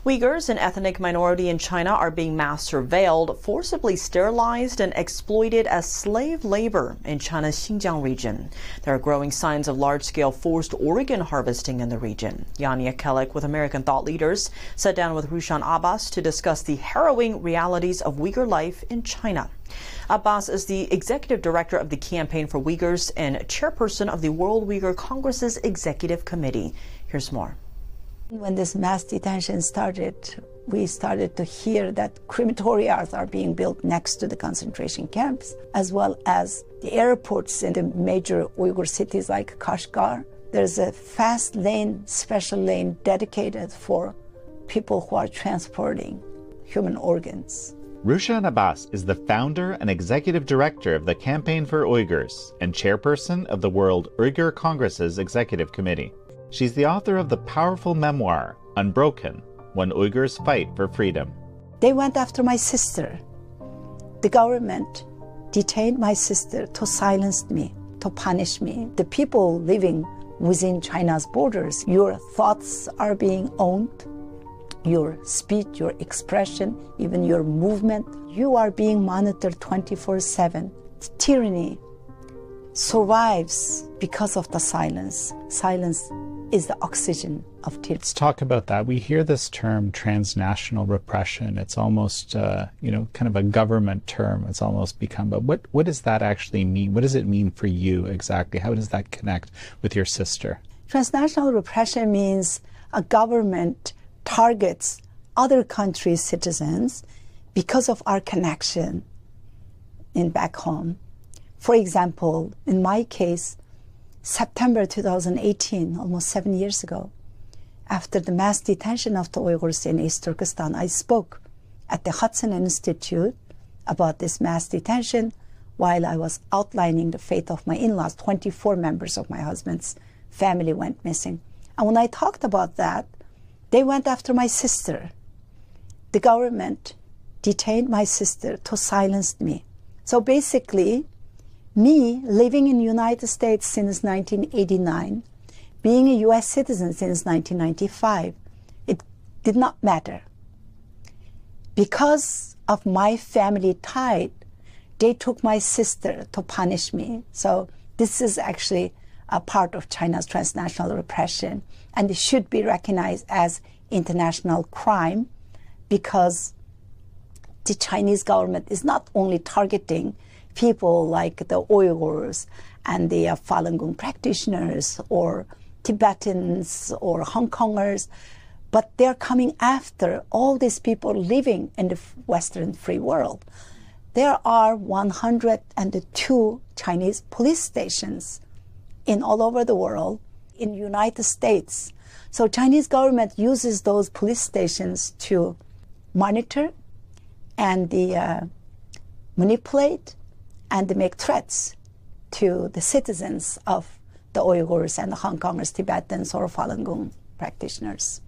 Uyghurs, an ethnic minority in China, are being mass surveilled, forcibly sterilized, and exploited as slave labor in China's Xinjiang region. There are growing signs of large-scale forced organ harvesting in the region. Ykialek, with American thought leaders, sat down with Rushan Abbas to discuss the harrowing realities of Uyghur life in China. Abbas is the executive director of the Campaign for Uyghurs and chairperson of the World Uyghur Congress's Executive Committee. Here's more. When this mass detention started, we started to hear that crematoria are being built next to the concentration camps, as well as the airports in the major Uyghur cities like Kashgar. There's a fast lane, special lane dedicated for people who are transporting human organs. Rushan Abbas is the founder and executive director of the Campaign for Uyghurs and chairperson of the World Uyghur Congress's Executive Committee. She's the author of the powerful memoir, Unbroken, When Uyghurs Fight for Freedom. They went after my sister. The government detained my sister to silence me, to punish me. The people living within China's borders, your thoughts are being owned, your speech, your expression, even your movement. You are being monitored 24/7. Tyranny survives because of the silence. Silence is the oxygen of tyranny. Let's talk about that. We hear this term transnational repression. It's almost, kind of a government term. It's almost become, but what does that actually mean? What does it mean for you exactly? How does that connect with your sister? Transnational repression means a government targets other countries' citizens because of our connection in back home. For example, in my case, September 2018, almost 7 years ago, after the mass detention of the Uyghurs in East Turkestan, I spoke at the Hudson Institute about this mass detention while I was outlining the fate of my in-laws. 24 members of my husband's family went missing. And when I talked about that, they went after my sister. The government detained my sister to silence me. So basically, me living in the United States since 1989, being a US citizen since 1995, it did not matter. Because of my family tie, they took my sister to punish me. So this is actually a part of China's transnational repression, and it should be recognized as international crime because the Chinese government is not only targeting people like the Uighurs and the Falun Gong practitioners or Tibetans or Hong Kongers, but they're coming after all these people living in the Western free world. There are 102 Chinese police stations in all over the world, in the United States. So Chinese government uses those police stations to monitor and manipulate and make threats to the citizens of the Uyghurs and the Hong Kongers, Tibetans, or Falun Gong practitioners.